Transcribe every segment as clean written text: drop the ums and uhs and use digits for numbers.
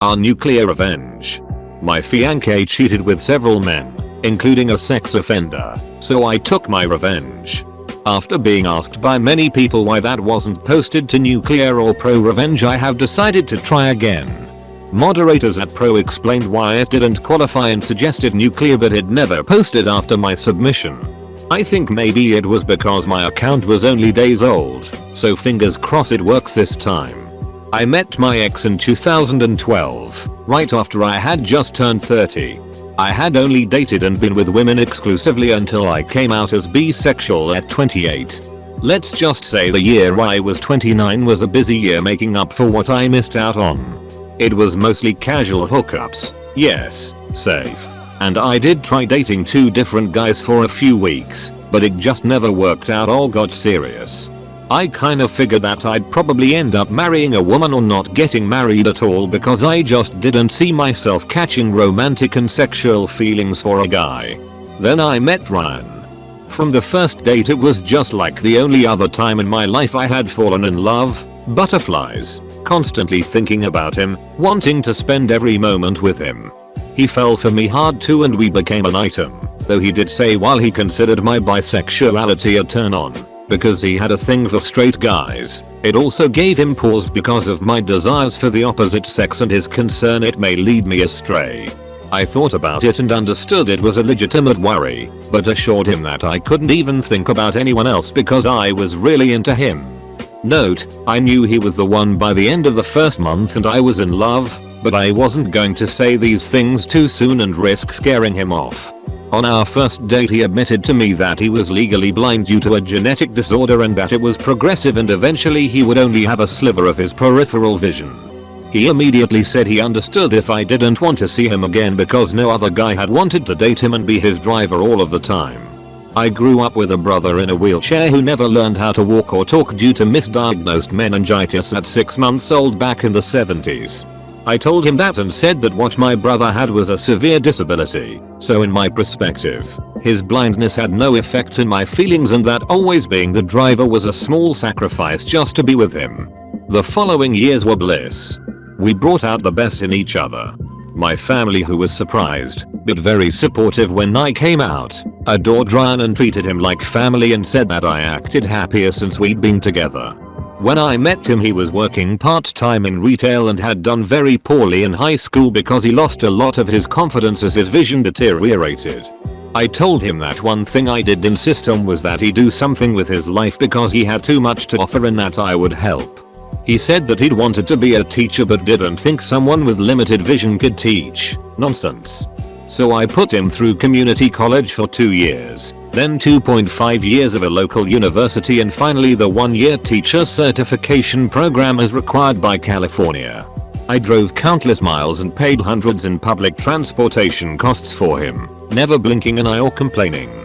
Our nuclear revenge. My fiancé cheated with several men, including a sex offender, so I took my revenge. After being asked by many people why that wasn't posted to Nuclear or Pro Revenge, I have decided to try again. Moderators at Pro explained why it didn't qualify and suggested Nuclear, but it never posted after my submission. I think maybe it was because my account was only days old, so fingers crossed it works this time. I met my ex in 2012, right after I had just turned 30. I had only dated and been with women exclusively until I came out as bisexual at 28. Let's just say the year I was 29 was a busy year making up for what I missed out on. It was mostly casual hookups, yes, safe. And I did try dating 2 different guys for a few weeks, but it just never worked out or got serious. I kinda figured that I'd probably end up marrying a woman or not getting married at all because I just didn't see myself catching romantic and sexual feelings for a guy. Then I met Ryan. From the first date it was just like the only other time in my life I had fallen in love, butterflies, constantly thinking about him, wanting to spend every moment with him. He fell for me hard too and we became an item, though he did say while he considered my bisexuality a turn on, because he had a thing for straight guys. It also gave him pause because of my desires for the opposite sex and his concern it may lead me astray. I thought about it and understood it was a legitimate worry, but assured him that I couldn't even think about anyone else because I was really into him. Note, I knew he was the one by the end of the first month and I was in love, but I wasn't going to say these things too soon and risk scaring him off. On our first date he admitted to me that he was legally blind due to a genetic disorder and that it was progressive and eventually he would only have a sliver of his peripheral vision. He immediately said he understood if I didn't want to see him again because no other guy had wanted to date him and be his driver all of the time. I grew up with a brother in a wheelchair who never learned how to walk or talk due to misdiagnosed meningitis at 6 months old back in the 70s. I told him that and said that what my brother had was a severe disability, so in my perspective, his blindness had no effect in my feelings and that always being the driver was a small sacrifice just to be with him. The following years were bliss. We brought out the best in each other. My family, who was surprised, but very supportive when I came out, adored Ryan and treated him like family and said that I acted happier since we'd been together. When I met him he was working part-time in retail and had done very poorly in high school because he lost a lot of his confidence as his vision deteriorated. I told him that one thing I did insist on was that he do something with his life because he had too much to offer and that I would help. He said that he'd wanted to be a teacher but didn't think someone with limited vision could teach. Nonsense. So I put him through community college for 2 years, then 2.5 years of a local university and finally the 1-year teacher certification program as required by California. I drove countless miles and paid hundreds in public transportation costs for him, never blinking an eye or complaining.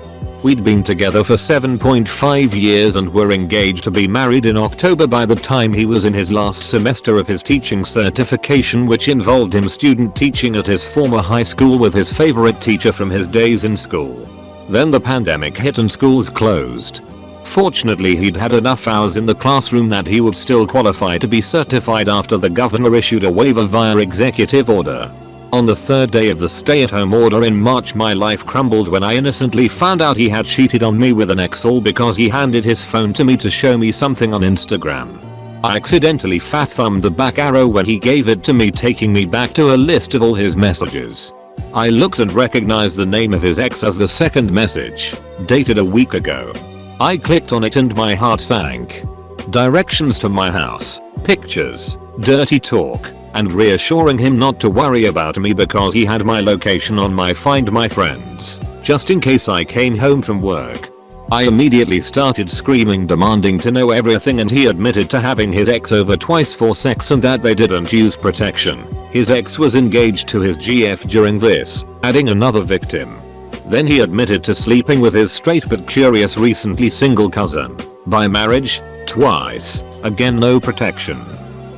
We'd been together for 7.5 years and were engaged to be married in October by the time he was in his last semester of his teaching certification, which involved him student teaching at his former high school with his favorite teacher from his days in school. Then the pandemic hit and schools closed. Fortunately he'd had enough hours in the classroom that he would still qualify to be certified after the governor issued a waiver via executive order. On the 3rd day of the stay-at-home order in March my life crumbled when I innocently found out he had cheated on me with an ex, all because he handed his phone to me to show me something on Instagram. I accidentally fat-thumbed the back arrow when he gave it to me, taking me back to a list of all his messages. I looked and recognized the name of his ex as the second message, dated a week ago. I clicked on it and my heart sank. Directions to my house, pictures, dirty talk, and reassuring him not to worry about me because he had my location on my Find My Friends, just in case I came home from work. I immediately started screaming, demanding to know everything, and he admitted to having his ex over twice for sex and that they didn't use protection. His ex was engaged to his GF during this, adding another victim. Then he admitted to sleeping with his straight but curious recently single cousin. By marriage, twice, again no protection.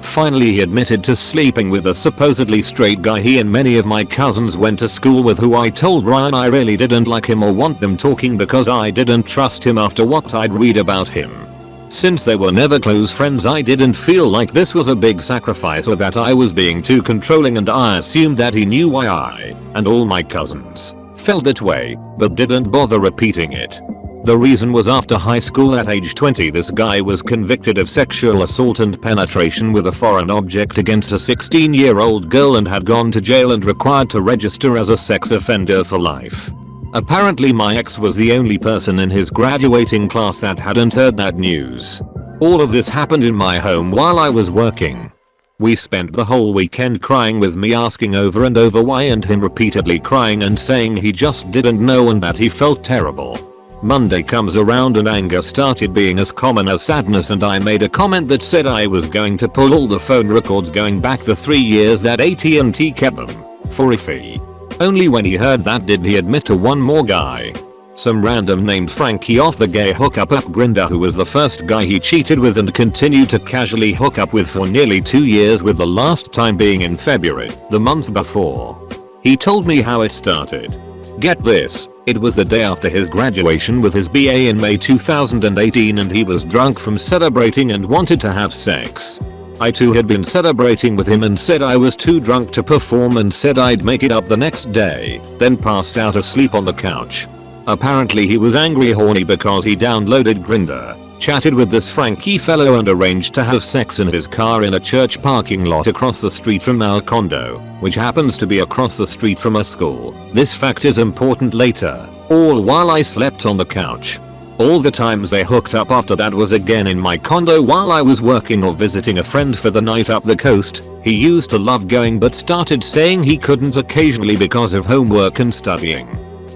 Finally he admitted to sleeping with a supposedly straight guy he and many of my cousins went to school with, who I told Ryan I really didn't like him or want them talking because I didn't trust him after what I'd read about him. Since they were never close friends, I didn't feel like this was a big sacrifice or that I was being too controlling, and I assumed that he knew why I and all my cousins felt that way, but didn't bother repeating it. The reason was after high school at age 20 this guy was convicted of sexual assault and penetration with a foreign object against a 16-year-old girl and had gone to jail and required to register as a sex offender for life. Apparently my ex was the only person in his graduating class that hadn't heard that news. All of this happened in my home while I was working. We spent the whole weekend crying, with me asking over and over why and him repeatedly crying and saying he just didn't know and that he felt terrible. Monday comes around and anger started being as common as sadness, and I made a comment that said I was going to pull all the phone records going back the 3 years that AT&T kept them for a fee. Only when he heard that did he admit to one more guy. Some random named Frankie off the gay hookup app Grindr, who was the first guy he cheated with and continued to casually hook up with for nearly 2 years, with the last time being in February, the month before. He told me how it started. Get this, it was the day after his graduation with his BA in May 2018, and he was drunk from celebrating and wanted to have sex. I too had been celebrating with him and said I was too drunk to perform and said I'd make it up the next day, then passed out asleep on the couch. Apparently he was angry horny because he downloaded Grindr, chatted with this Frankie fellow and arranged to have sex in his car in a church parking lot across the street from our condo, which happens to be across the street from a school. This fact is important later, all while I slept on the couch. All the times they hooked up after that was again in my condo while I was working or visiting a friend for the night up the coast. He used to love going but started saying he couldn't occasionally because of homework and studying.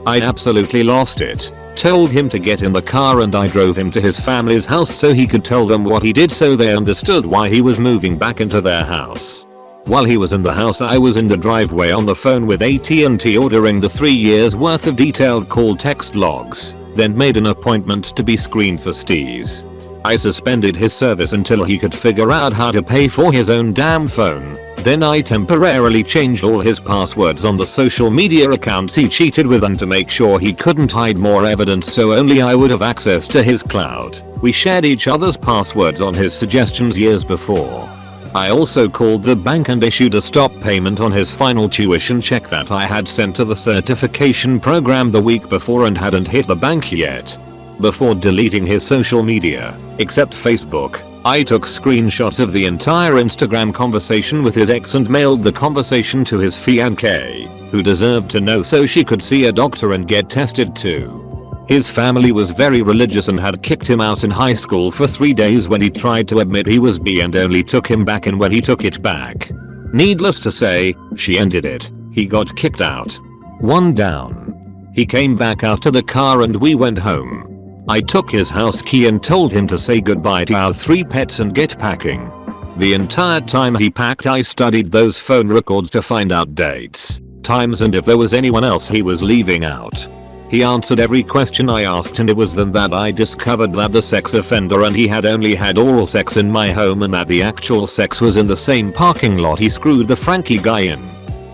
I absolutely lost it. Told him to get in the car and I drove him to his family's house so he could tell them what he did so they understood why he was moving back into their house. While he was in the house I was in the driveway on the phone with AT&T ordering the 3 years worth of detailed call text logs. Then made an appointment to be screened for stees. I suspended his service until he could figure out how to pay for his own damn phone. Then I temporarily changed all his passwords on the social media accounts he cheated with, and to make sure he couldn't hide more evidence so only I would have access to his cloud, we shared each other's passwords on his suggestions years before. I also called the bank and issued a stop payment on his final tuition check that I had sent to the certification program the week before and hadn't hit the bank yet. Before deleting his social media, except Facebook, I took screenshots of the entire Instagram conversation with his ex and mailed the conversation to his fiancée, who deserved to know so she could see a doctor and get tested too. His family was very religious and had kicked him out in high school for 3 days when he tried to admit he was bi and only took him back in when he took it back. Needless to say, she ended it. He got kicked out. One down. He came back out to the car and we went home. I took his house key and told him to say goodbye to our 3 pets and get packing. The entire time he packed I studied those phone records to find out dates, times and if there was anyone else he was leaving out. He answered every question I asked and it was then that I discovered that the sex offender and he had only had oral sex in my home and that the actual sex was in the same parking lot he screwed the Frankie guy in.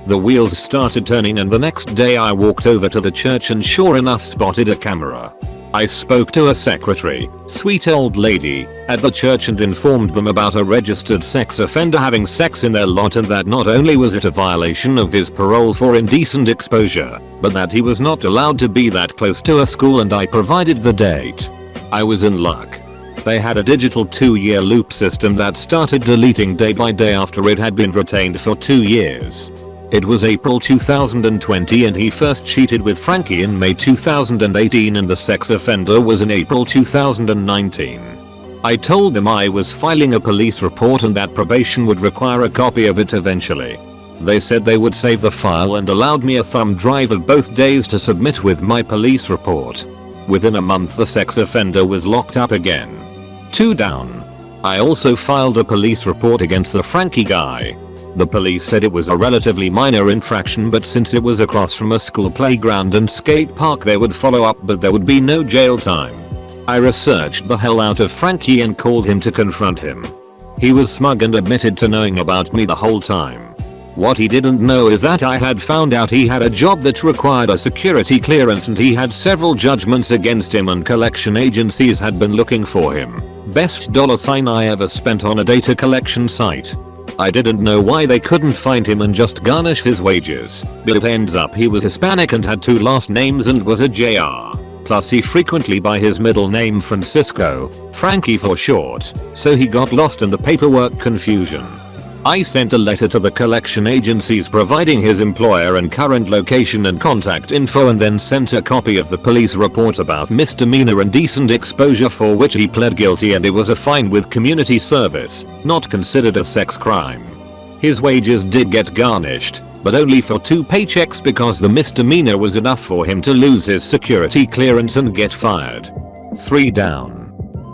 The wheels started turning and the next day I walked over to the church and sure enough spotted a camera. I spoke to a secretary, sweet old lady, at the church and informed them about a registered sex offender having sex in their lot and that not only was it a violation of his parole for indecent exposure, but that he was not allowed to be that close to a school, and I provided the date. I was in luck. They had a digital 2-year loop system that started deleting day by day after it had been retained for 2 years. It was April 2020 and he first cheated with Frankie in May 2018 and the sex offender was in April 2019. I told them I was filing a police report and that probation would require a copy of it eventually. They said they would save the file and allowed me a thumb drive of both days to submit with my police report. Within a month the sex offender was locked up again. 2 down. I also filed a police report against the Frankie guy. The police said it was a relatively minor infraction, but since it was across from a school playground and skate park they would follow up, but there would be no jail time. I researched the hell out of Frankie and called him to confront him. He was smug and admitted to knowing about me the whole time. What he didn't know is that I had found out he had a job that required a security clearance and he had several judgments against him and collection agencies had been looking for him. Best $sign I ever spent on a data collection site. I didn't know why they couldn't find him and just garnish his wages, but it ends up he was Hispanic and had 2 last names and was a JR. Plus he frequently by his middle name Francisco, Frankie for short, so he got lost in the paperwork confusion. I sent a letter to the collection agencies providing his employer and current location and contact info and then sent a copy of the police report about misdemeanor indecent exposure for which he pled guilty and it was a fine with community service, not considered a sex crime. His wages did get garnished, but only for 2 paychecks because the misdemeanor was enough for him to lose his security clearance and get fired. 3 down.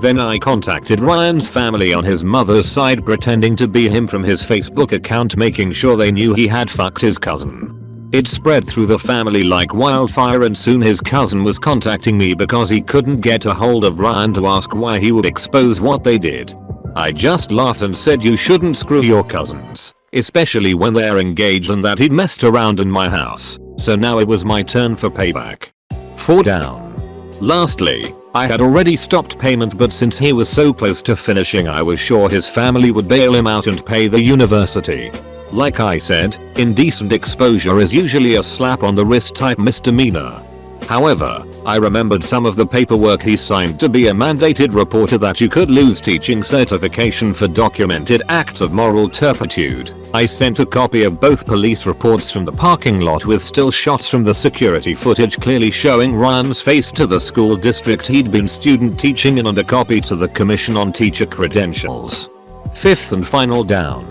Then I contacted Ryan's family on his mother's side pretending to be him from his Facebook account making sure they knew he had fucked his cousin. It spread through the family like wildfire and soon his cousin was contacting me because he couldn't get a hold of Ryan to ask why he would expose what they did. I just laughed and said you shouldn't screw your cousins, especially when they're engaged and that he'd messed around in my house, so now it was my turn for payback. 4 down. Lastly, I had already stopped payment but since he was so close to finishing I was sure his family would bail him out and pay the university. Like I said, indecent exposure is usually a slap on the wrist type misdemeanor. However, I remembered some of the paperwork he signed to be a mandated reporter that you could lose teaching certification for documented acts of moral turpitude. I sent a copy of both police reports from the parking lot with still shots from the security footage clearly showing Ryan's face to the school district he'd been student teaching in and a copy to the Commission on Teacher Credentials. 5th and final down.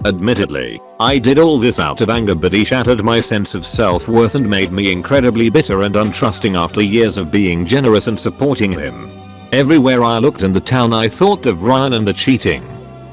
Admittedly, I did all this out of anger but he shattered my sense of self-worth and made me incredibly bitter and untrusting after years of being generous and supporting him. Everywhere I looked in the town I thought of Ryan and the cheating.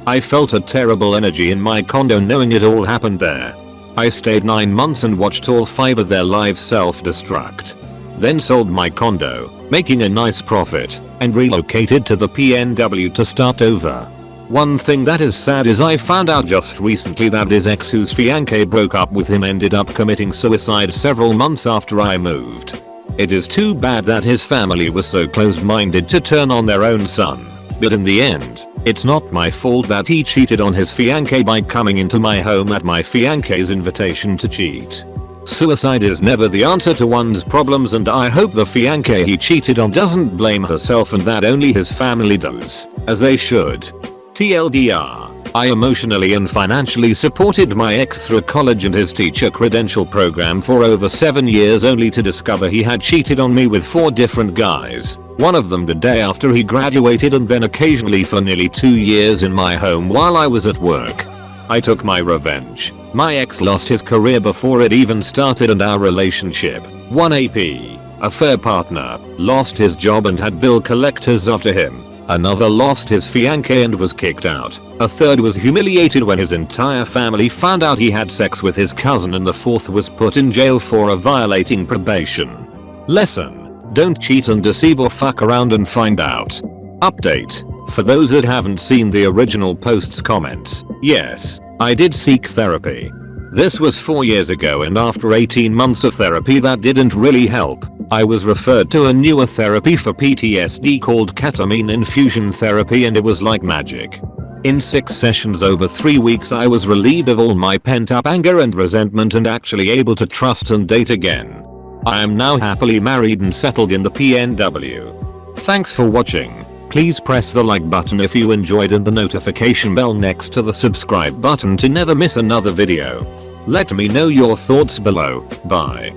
I felt a terrible energy in my condo knowing it all happened there. I stayed 9 months and watched all 5 of their lives self-destruct. Then sold my condo, making a nice profit, and relocated to the PNW to start over. One thing that is sad is I found out just recently that his ex whose fiancé broke up with him ended up committing suicide several months after I moved. It is too bad that his family was so close-minded to turn on their own son, but in the end, it's not my fault that he cheated on his fiancé by coming into my home at my fiancé's invitation to cheat. Suicide is never the answer to one's problems and I hope the fiancé he cheated on doesn't blame herself and that only his family does, as they should. TLDR, I emotionally and financially supported my ex through college and his teacher credential program for over 7 years only to discover he had cheated on me with 4 different guys, one of them the day after he graduated and then occasionally for nearly 2 years in my home while I was at work. I took my revenge. My ex lost his career before it even started and our relationship, one AP, a fair partner, lost his job and had bill collectors after him. Another lost his fiancé and was kicked out. A third was humiliated when his entire family found out he had sex with his cousin and the 4th was put in jail for violating probation. Lesson: don't cheat and deceive or fuck around and find out. Update: for those that haven't seen the original post's comments, yes, I did seek therapy. This was 4 years ago and after 18 months of therapy that didn't really help. I was referred to a newer therapy for PTSD called ketamine infusion therapy and it was like magic. In 6 sessions over 3 weeks I was relieved of all my pent up anger and resentment and actually able to trust and date again. I am now happily married and settled in the PNW. Thanks for watching. Please press the like button if you enjoyed and the notification bell next to the subscribe button to never miss another video. Let me know your thoughts below. Bye.